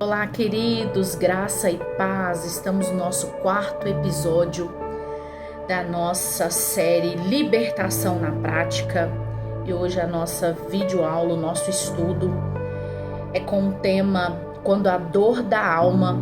Olá, queridos, graça e paz. Estamos no nosso quarto episódio da nossa série Libertação na Prática. E hoje a nossa videoaula, o nosso estudo é com o tema Quando a dor da alma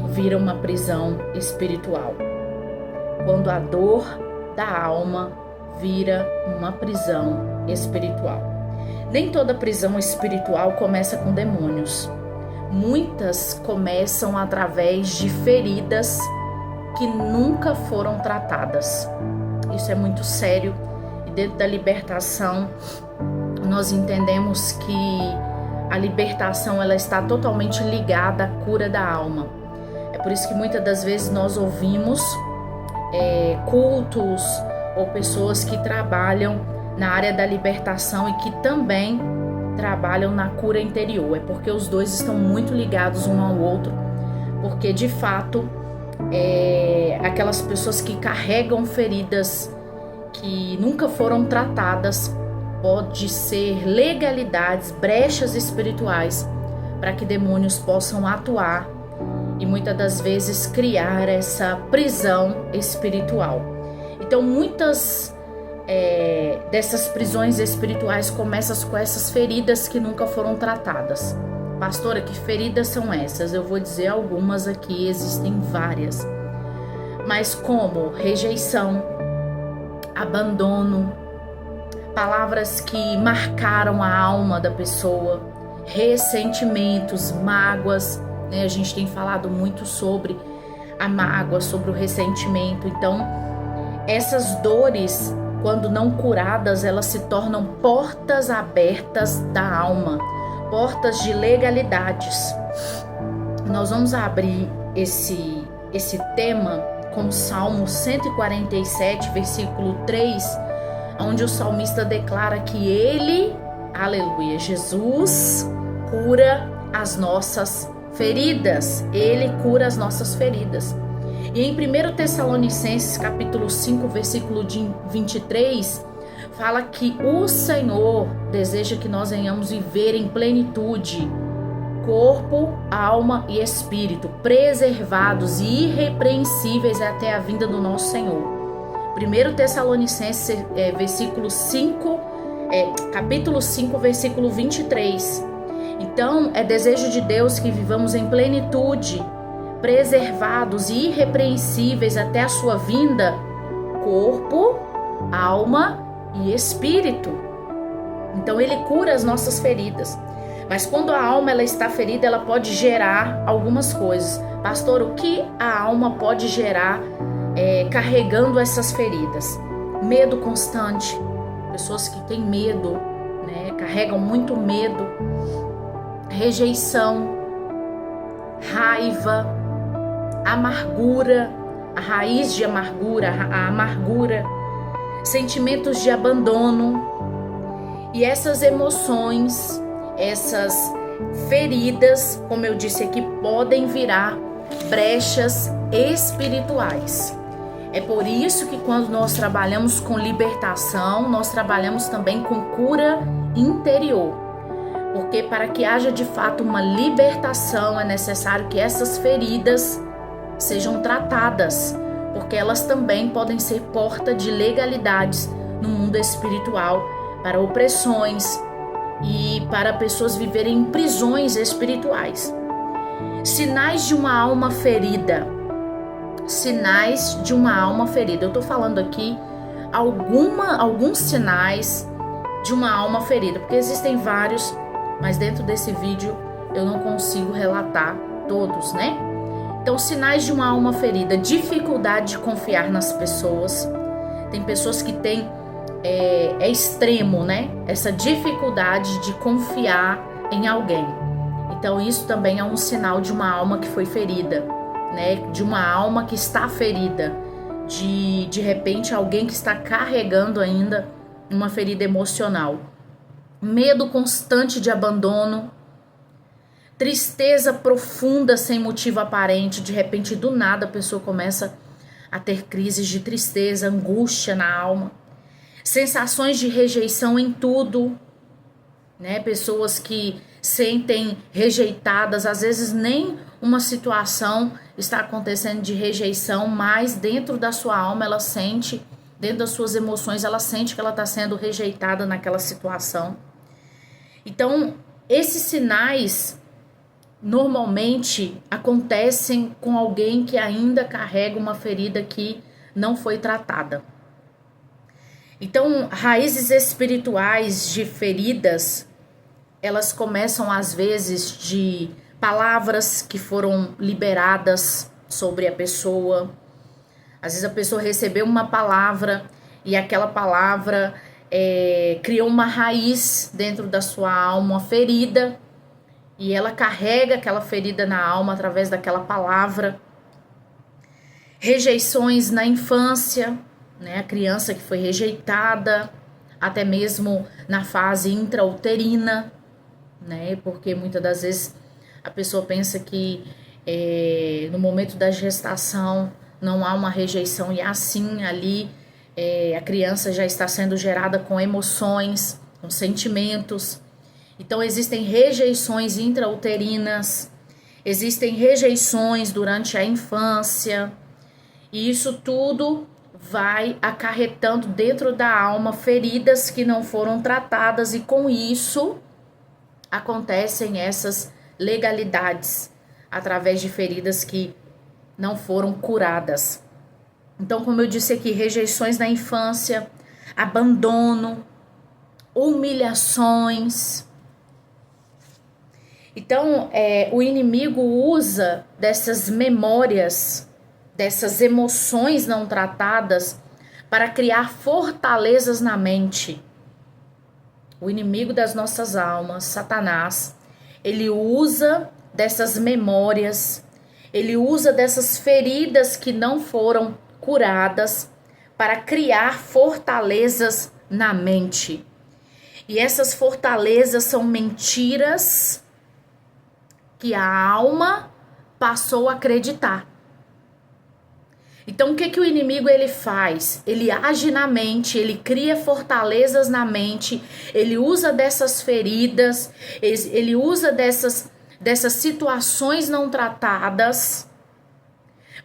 vira uma prisão espiritual. Quando a dor da alma vira uma prisão espiritual. Nem toda prisão espiritual começa com demônios. Muitas começam através de feridas que nunca foram tratadas. Isso é muito sério. E dentro da libertação, nós entendemos que a libertação ela está totalmente ligada à cura da alma. É por isso que muitas das vezes nós ouvimos cultos ou pessoas que trabalham na área da libertação e que também trabalham na cura interior. É porque os dois estão muito ligados um ao outro, porque de fato aquelas pessoas que carregam feridas que nunca foram tratadas pode ser legalidades, brechas espirituais para que demônios possam atuar e muitas das vezes criar essa prisão espiritual. Então muitas dessas prisões espirituais começam com essas feridas que nunca foram tratadas. Pastora, que feridas são essas? Eu vou dizer algumas aqui, existem várias. Mas como rejeição, abandono, palavras que marcaram a alma da pessoa, ressentimentos, mágoas, né? A gente tem falado muito sobre a mágoa, sobre o ressentimento. Então, essas dores, quando não curadas, elas se tornam portas abertas da alma, portas de legalidades. Nós vamos abrir esse tema com o Salmo 147, versículo 3, onde o salmista declara que ele, aleluia, Jesus cura as nossas feridas. Ele cura as nossas feridas. E em 1 Tessalonicenses, capítulo 5, versículo 23, fala que o Senhor deseja que nós venhamos viver em plenitude, corpo, alma e espírito, preservados e irrepreensíveis até a vinda do nosso Senhor. 1 Tessalonicenses, capítulo 5, versículo 23. Então, é desejo de Deus que vivamos em plenitude, preservados e irrepreensíveis até a sua vinda, corpo, alma e espírito. Então ele cura as nossas feridas. Mas quando a alma ela está ferida, ela pode gerar algumas coisas. Pastor, o que a alma pode gerar carregando essas feridas? Medo constante. Pessoas que têm medo, né, carregam muito medo. Rejeição, raiva, amargura, a raiz de amargura, a amargura, sentimentos de abandono. E essas emoções, essas feridas, como eu disse aqui, podem virar brechas espirituais. É por isso que quando nós trabalhamos com libertação, nós trabalhamos também com cura interior. Porque para que haja de fato uma libertação, é necessário que essas feridas sejam tratadas, porque elas também podem ser porta de legalidades no mundo espiritual para opressões e para pessoas viverem em prisões espirituais. Sinais de uma alma ferida. Sinais de uma alma ferida. Eu estou falando aqui alguns sinais de uma alma ferida, porque existem vários, mas dentro desse vídeo eu não consigo relatar todos, né? Então, sinais de uma alma ferida, dificuldade de confiar nas pessoas. Tem pessoas que têm, é extremo, né? Essa dificuldade de confiar em alguém. Então, isso também é um sinal de uma alma que foi ferida, né? De uma alma que está ferida. De repente, alguém que está carregando ainda uma ferida emocional. Medo constante de abandono. Tristeza profunda sem motivo aparente. De repente, do nada, a pessoa começa a ter crises de tristeza, angústia na alma. Sensações de rejeição em tudo, né? Pessoas que sentem rejeitadas, às vezes nem uma situação está acontecendo de rejeição, mas dentro da sua alma ela sente, dentro das suas emoções, ela sente que ela está sendo rejeitada naquela situação. Então, esses sinais normalmente acontecem com alguém que ainda carrega uma ferida que não foi tratada. Então, raízes espirituais de feridas, elas começam às vezes de palavras que foram liberadas sobre a pessoa. Às vezes a pessoa recebeu uma palavra e aquela palavra criou uma raiz dentro da sua alma, uma ferida, e ela carrega aquela ferida na alma através daquela palavra. Rejeições na infância, né? A criança que foi rejeitada, até mesmo na fase intrauterina, né? Porque muitas das vezes a pessoa pensa que no momento da gestação não há uma rejeição, e assim ali a criança já está sendo gerada com emoções, com sentimentos. Então existem rejeições intrauterinas, existem rejeições durante a infância, e isso tudo vai acarretando dentro da alma feridas que não foram tratadas, e com isso acontecem essas legalidades através de feridas que não foram curadas. Então, como eu disse aqui, rejeições na infância, abandono, humilhações. Então, o inimigo usa dessas memórias, dessas emoções não tratadas, para criar fortalezas na mente. O inimigo das nossas almas, Satanás, ele usa dessas memórias, ele usa dessas feridas que não foram curadas para criar fortalezas na mente. E essas fortalezas são mentiras que a alma passou a acreditar. Então, o que o inimigo ele faz? Ele age na mente, ele cria fortalezas na mente, ele usa dessas feridas, ele usa dessas situações não tratadas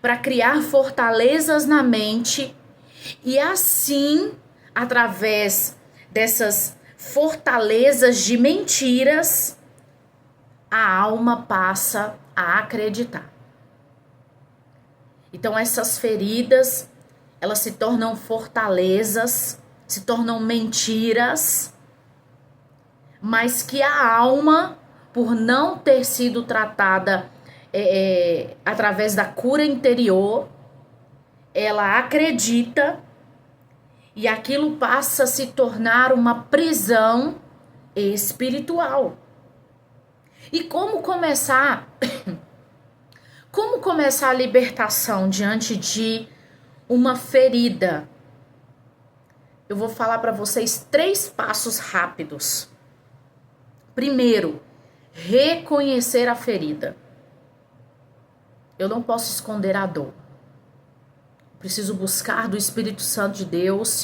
para criar fortalezas na mente, e assim, através dessas fortalezas de mentiras, a alma passa a acreditar. Então essas feridas, elas se tornam fortalezas, se tornam mentiras, mas que a alma, por não ter sido tratada através da cura interior, ela acredita, e aquilo passa a se tornar uma prisão espiritual. E como começar a libertação diante de uma ferida? Eu vou falar para vocês 3 passos rápidos. Primeiro, reconhecer a ferida. Eu não posso esconder a dor. Preciso buscar do Espírito Santo de Deus.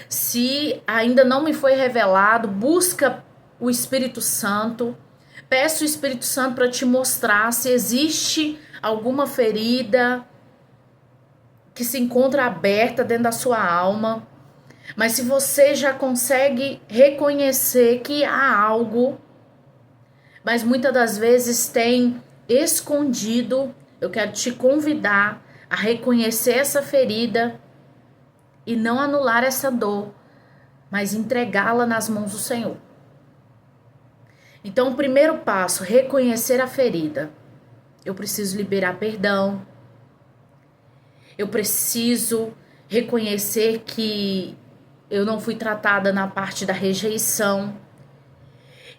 Se ainda não me foi revelado, busca o Espírito Santo. Peço o Espírito Santo para te mostrar se existe alguma ferida que se encontra aberta dentro da sua alma. Mas se você já consegue reconhecer que há algo, mas muitas das vezes tem escondido, eu quero te convidar a reconhecer essa ferida e não anular essa dor, mas entregá-la nas mãos do Senhor. Então, o primeiro passo, reconhecer a ferida. Eu preciso liberar perdão. Eu preciso reconhecer que eu não fui tratada na parte da rejeição.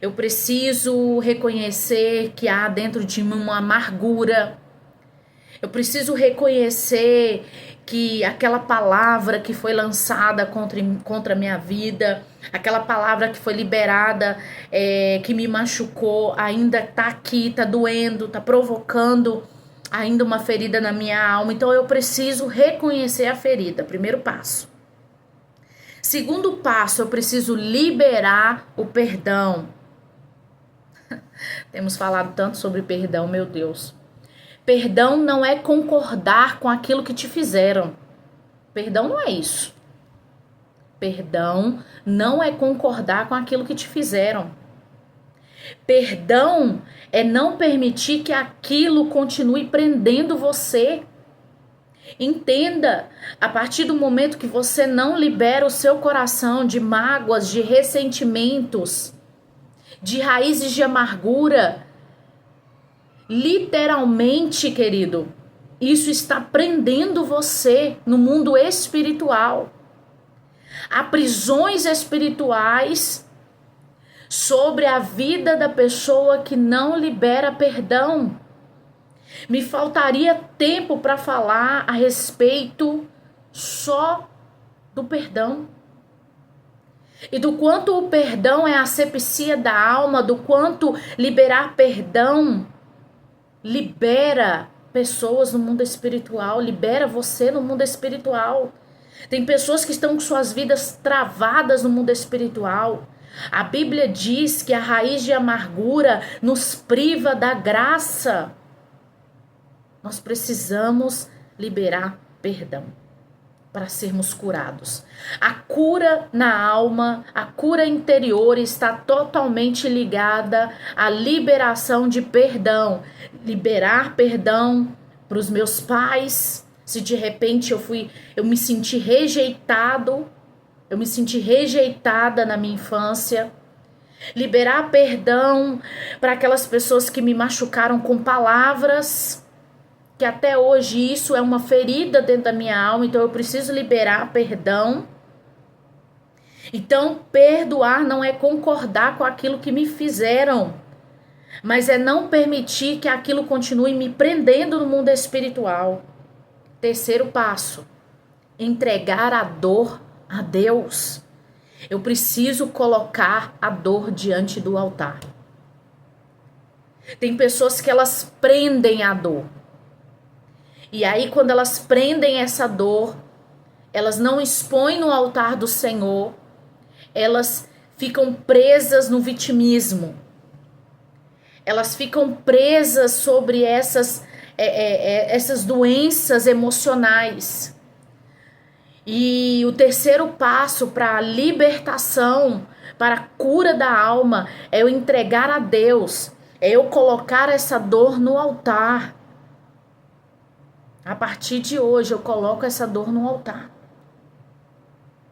Eu preciso reconhecer que há dentro de mim uma amargura. Eu preciso reconhecer que aquela palavra que foi lançada contra a minha vida, aquela palavra que foi liberada, que me machucou, ainda está aqui, está doendo, está provocando ainda uma ferida na minha alma. Então eu preciso reconhecer a ferida, primeiro passo. Segundo passo, eu preciso liberar o perdão. Temos falado tanto sobre perdão, meu Deus. Perdão não é concordar com aquilo que te fizeram. Perdão não é isso. Perdão não é concordar com aquilo que te fizeram. Perdão é não permitir que aquilo continue prendendo você. Entenda, a partir do momento que você não libera o seu coração de mágoas, de ressentimentos, de raízes de amargura, literalmente, querido, isso está prendendo você no mundo espiritual. Há prisões espirituais sobre a vida da pessoa que não libera perdão. Me faltaria tempo para falar a respeito só do perdão. E do quanto o perdão é a asepsia da alma, do quanto liberar perdão libera pessoas no mundo espiritual, libera você no mundo espiritual. Tem pessoas que estão com suas vidas travadas no mundo espiritual. A Bíblia diz que a raiz de amargura nos priva da graça. Nós precisamos liberar perdão para sermos curados. A cura na alma, a cura interior está totalmente ligada à liberação de perdão. Liberar perdão para os meus pais. Se de repente eu me senti rejeitado, eu me senti rejeitada na minha infância. Liberar perdão para aquelas pessoas que me machucaram com palavras, que até hoje isso é uma ferida dentro da minha alma, então eu preciso liberar perdão. Então, perdoar não é concordar com aquilo que me fizeram, mas é não permitir que aquilo continue me prendendo no mundo espiritual. Terceiro passo, entregar a dor a Deus. Eu preciso colocar a dor diante do altar. Tem pessoas que elas prendem a dor. E aí, quando elas prendem essa dor, elas não expõem no altar do Senhor, elas ficam presas no vitimismo. Elas ficam presas sobre essas doenças emocionais. E o terceiro passo para a libertação, para a cura da alma, é eu entregar a Deus, é eu colocar essa dor no altar. A partir de hoje eu coloco essa dor no altar.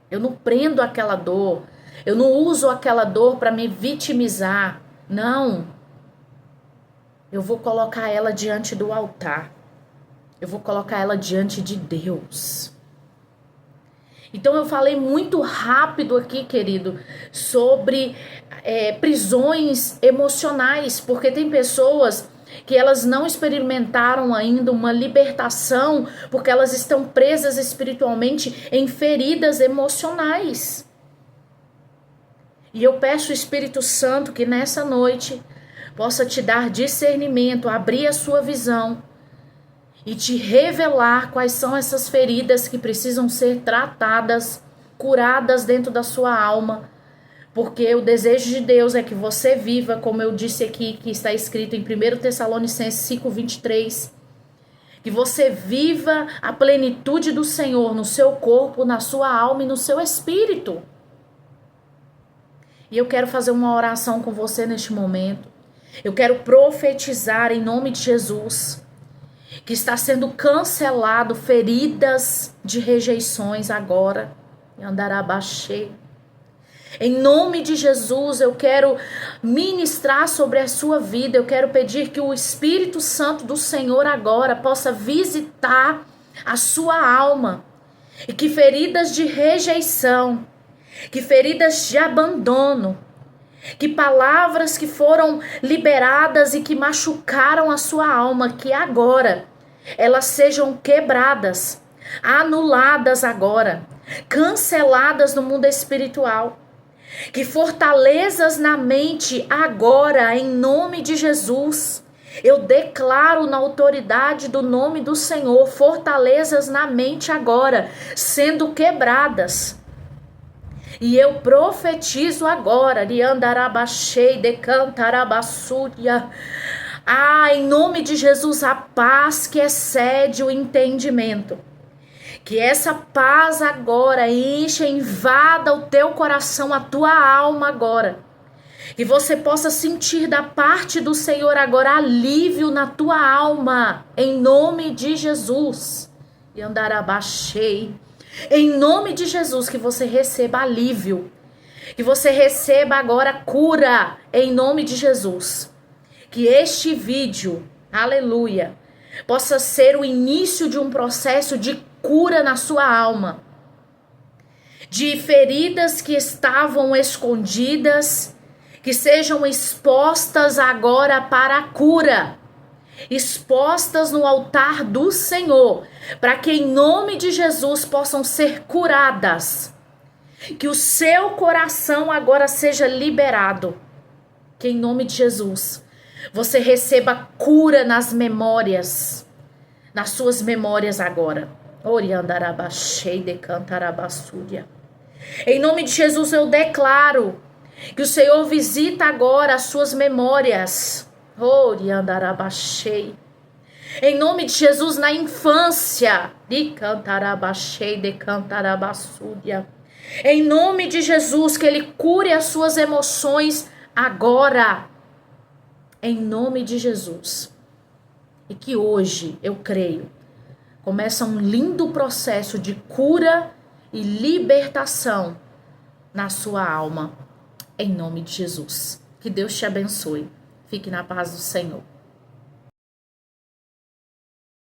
Eu não prendo aquela dor. Eu não uso aquela dor para me vitimizar. Não. Eu vou colocar ela diante do altar. Eu vou colocar ela diante de Deus. Então eu falei muito rápido aqui, querido, sobre prisões emocionais, porque tem pessoas que elas não experimentaram ainda uma libertação, porque elas estão presas espiritualmente em feridas emocionais. E eu peço ao Espírito Santo que nessa noite possa te dar discernimento, abrir a sua visão e te revelar quais são essas feridas que precisam ser tratadas, curadas dentro da sua alma. Porque o desejo de Deus é que você viva, como eu disse aqui, que está escrito em 1 Tessalonicenses 5:23, que você viva a plenitude do Senhor no seu corpo, na sua alma e no seu espírito. E eu quero fazer uma oração com você neste momento. Eu quero profetizar em nome de Jesus que está sendo cancelado feridas de rejeições agora. Andarabaxê. Em nome de Jesus, eu quero ministrar sobre a sua vida. Eu quero pedir que o Espírito Santo do Senhor agora possa visitar a sua alma. E que feridas de rejeição, que feridas de abandono, que palavras que foram liberadas e que machucaram a sua alma, que agora elas sejam quebradas, anuladas agora, canceladas no mundo espiritual. Que fortalezas na mente agora, em nome de Jesus. Eu declaro na autoridade do nome do Senhor, fortalezas na mente agora, sendo quebradas. E eu profetizo agora, Liandarabashei decantarabassúria. Em nome de Jesus, a paz que excede o entendimento. Que essa paz agora encha, invada o teu coração, a tua alma agora. Que você possa sentir da parte do Senhor agora alívio na tua alma, em nome de Jesus. E andarabachei. Em nome de Jesus, que você receba alívio. Que você receba agora cura, em nome de Jesus. Que este vídeo, aleluia, possa ser o início de um processo de cura na sua alma. De feridas que estavam escondidas, que sejam expostas agora para a cura. Expostas no altar do Senhor, para que em nome de Jesus possam ser curadas. Que o seu coração agora seja liberado. Que em nome de Jesus você receba cura nas memórias, nas suas memórias agora. Oriandarabachei decantarabassúria. Em nome de Jesus eu declaro que o Senhor visita agora as suas memórias. Oriandarabachei. Em nome de Jesus, na infância. Decantarabachei decantarabassúria. Em nome de Jesus, que Ele cure as suas emoções agora. Em nome de Jesus. E que hoje, eu creio, começa um lindo processo de cura e libertação na sua alma. Em nome de Jesus. Que Deus te abençoe. Fique na paz do Senhor.